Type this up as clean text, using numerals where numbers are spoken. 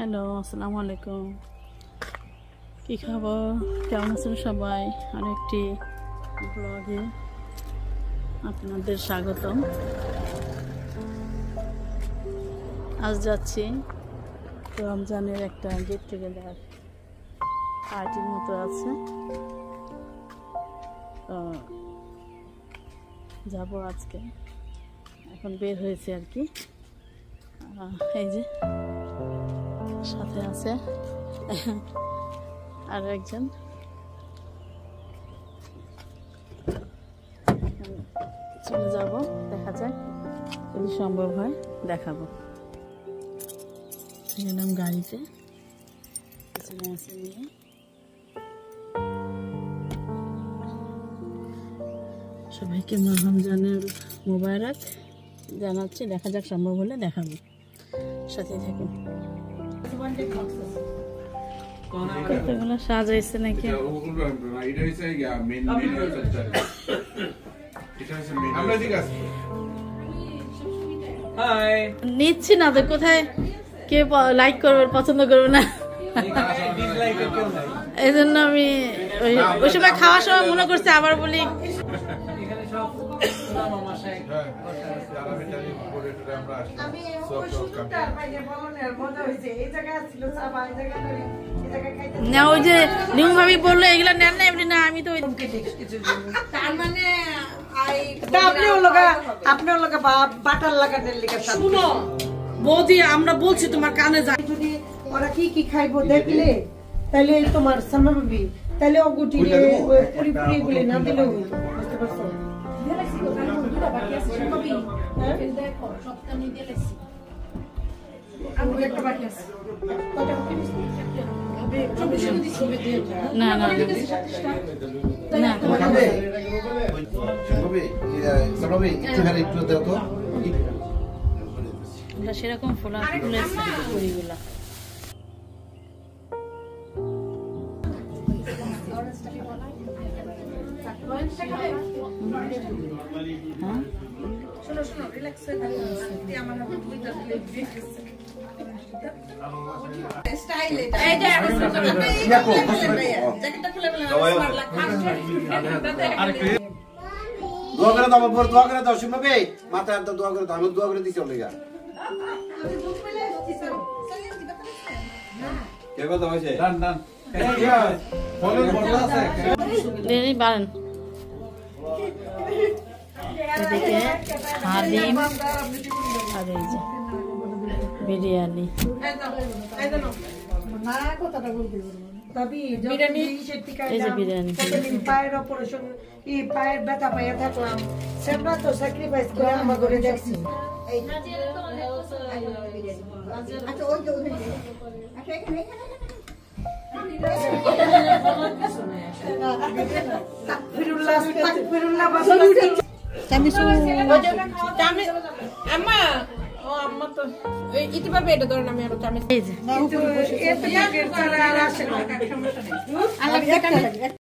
Hello, আসসালামু আলাইকুম। কি খবর, কেমন আছেন সবাই? আরেকটি ব্লগে আপনাদের স্বাগতম। আজ যাচ্ছি রমজানের একটা গেট টুগেদার পার্টির মতো আছে, তো যাবো আজকে। এখন বের হয়েছে আর কি। এই যে সাথে আছে আর একজন। চলে যাব, দেখা যাক, যদি সম্ভব হয় দেখাবো। গেলাম গাড়িতে, পিছনে আছে নিয়ে। সবাইকে রমজানের মোবারক জানাচ্ছি। দেখা যাক, সম্ভব হলে দেখাবো, সাথে থাকুন। কতগুলো সাজাইছে নাকি, নিচ্ছি না তো। কোথায় কে লাইক করবে, পছন্দ করবে না, এই জন্য আমি ওই সময় খাওয়ার সময় মনে করছি, আবার বলি না। ওই যে নিয়ম ভাবি বললো এগুলা নেন না, এমনি না। আমি তো তার মানে শুনো বৌদি, আমরা বলছি তোমার কানে যায়। যদি ওরা কি কি খাইবো দেখলে, তাহলে তোমার সামনাবি, তাহলে অগুটি পুরি পুরি গুলি না দিলেও বুঝতে পারছো। না না না, সেরকম ফোলা ফুলগুলা দোয়া করে দাও, দোয়া করে দাও। শুনবে মাথা একদম দোয়া করে দাও, আমি দোয়া করে দিচ্ছি। ওলিগা কে কথা হইছে? ডান ডান ফোনের বড় আছে দেরি বারণ। এদিকে হালিম আর এই যে বিরিয়ানি। পায়ের অপারেশন, পায়ের ব্যথা পাইয়া থাকলাম, সেটা তো স্যাক্রিফাইস করে আমার ঘরে যাচ্ছি। এটা ধরেন, আমি আরো